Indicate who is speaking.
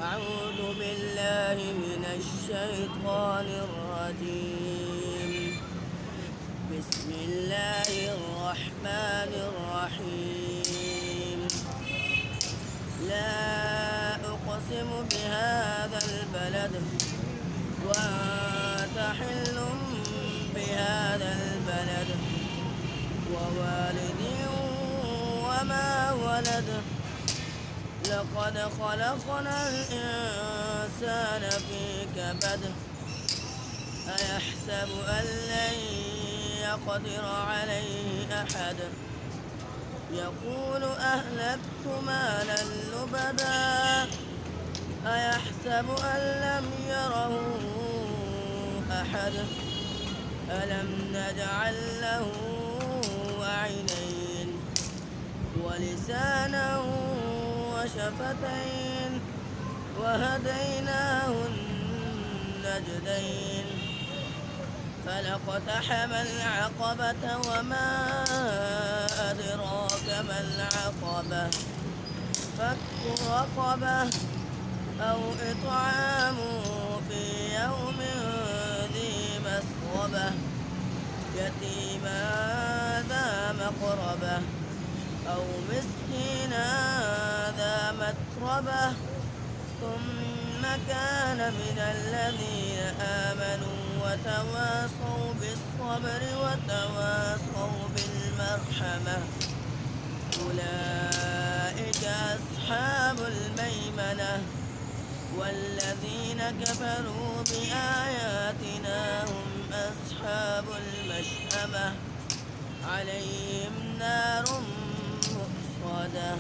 Speaker 1: أعوذ بالله من الشيطان الرجيم. بسم الله الرحمن الرحيم. لا أقسم بهذا البلد وأنت حل بهذا البلد ووالد وما ولد. لقد خلقنا الإنسان في كبد. أيحسب أن لن يقدر عليه أحد. يقول أهلكت مالا لبدا. أيحسب أن لم يره أحد. ألم نجعل له عينين ولسانا وشفتين وهديناه النجدين. فلاقتحم العقبة وما أدراك ما العقبة. فك رقبة أو إطعام في يوم ذي مسغبة يتيما ذا مقربة أو مسكينا ذا متربة. ثم كان من الذين آمنوا وتواصوا بالصبر وتواصوا بالمرحمة. أولئك أصحاب الميمنة. والذين كفروا بآياتنا هم أصحاب المشأمة. عليهم نار مؤصدة.